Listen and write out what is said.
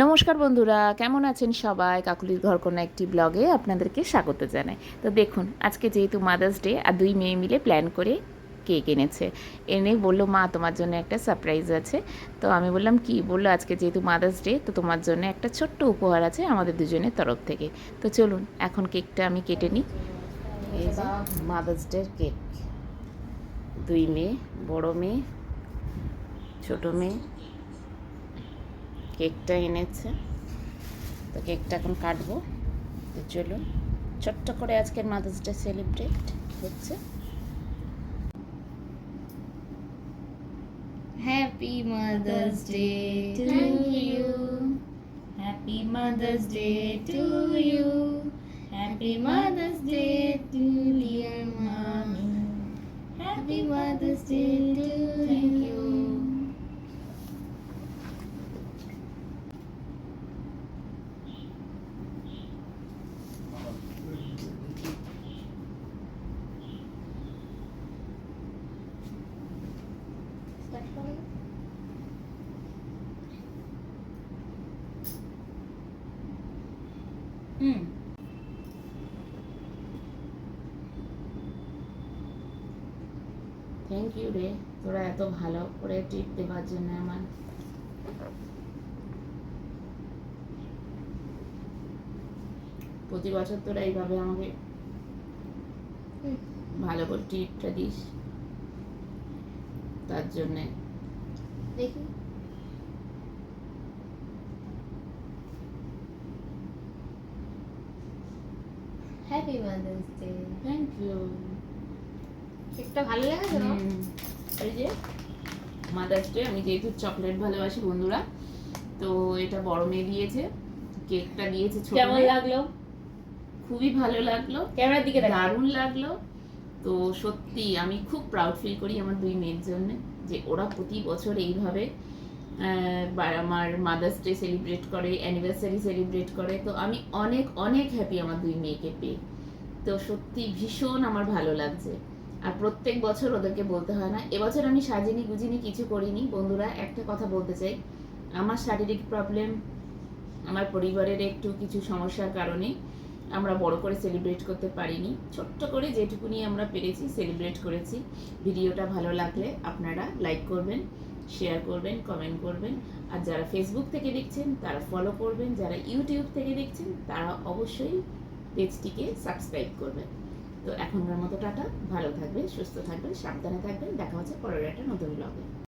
নমস্কার বন্ধুরা, কেমন আছেন সবাই? কাকুলির ঘরকন্যা একটি ব্লগে আপনাদেরকে স্বাগত জানাই। তো দেখুন, আজকে যেহেতু মাদার্স ডে আর দুই মেয়ে মিলে প্ল্যান করে কেক এনেছে। এনে বলল, মা তোমার জন্য একটা সারপ্রাইজ আছে। তো আমি বললাম কি? বললো আজকে যেহেতু মাদার্স ডে, তো তোমার জন্য একটা ছোট্ট উপহার আছে আমাদের দুজনের তরফ থেকে। তো চলুন এখন কেকটা আমি কেটে নিই। এই যে মাদার্স ডের কেক, দুই মেয়ে, বড় মেয়ে, ছোট মেয়ে কেকটা এনেছে। তো কেকটা এখন কাটবো। তো চলুন, ছোট্ট করে আজকের মাদার্স ডে সেলিব্রেট হচ্ছে। Happy mother's day to you, happy mother's day to you, happy mother's day to dear mummy, happy mother's day to you. Thank you রে, তোরা এত ভালো করে ট্রিট দেওয়ার জন্য আমার। প্রতি বছর তোরা এইভাবে আমাকে ভালো করে ট্রিটটা দিস, তার জন্যে দেখি happy mother's Day. Thank you. কেকটা ভালো লেগেছে না? এই যে মাদার্স ডে, আমি যেহেতু চকলেট ভালোবাসি বন্ধুরা, তো এটা বড় মেয়ে দিয়েছে, কেকটা দিয়েছে ছোট কেমন মেয়ে। লাগলো? খুবই ভালো লাগলো, ক্যামেরার দিকে তাকাও। দারুণ লাগলো। তো সত্যি আমি খুব প্রাউড ফিল করি আমার দুই মেয়ের জন্য, যে ওরা প্রতি বছর এইভাবে আমার মাদার্স ডে সেলিব্রেট করে, অ্যানিভার্সারি সেলিব্রেট করে। তো আমি অনেক অনেক হ্যাপি আমার দুই মেয়েকে পেয়ে। তো সত্যি ভীষণ আমার ভালো লাগছে। আর প্রত্যেক বছর ওদেরকে বলতে হয় না। এবছর আমি সাজিনি গুজিনি কিছু করিনি বন্ধুরা। একটা কথা বলতে চাই, আমার শারীরিক প্রবলেম, আমার পরিবারের একটু কিছু সমস্যার কারণে আমরা বড় করে সেলিব্রেট করতে পারিনি। ছোট্ট করে যেটুকুনি আমরা পেরেছি সেলিব্রেট করেছি। ভিডিওটা ভালো লাগলে আপনারা লাইক করবেন, শেয়ার করবেন, কমেন্ট করবেন। আর যারা ফেসবুক থেকে দেখছেন তারা ফলো করবেন, যারা ইউটিউব থেকে দেখছেন তারা অবশ্যই পেজটিকে সাবস্ক্রাইব করবেন। তো এখনকার মতো টাটা, ভালো থাকবেন, সুস্থ থাকবেন, সাবধানে থাকবেন। দেখা হচ্ছে পরের একটা নতুন ব্লগে।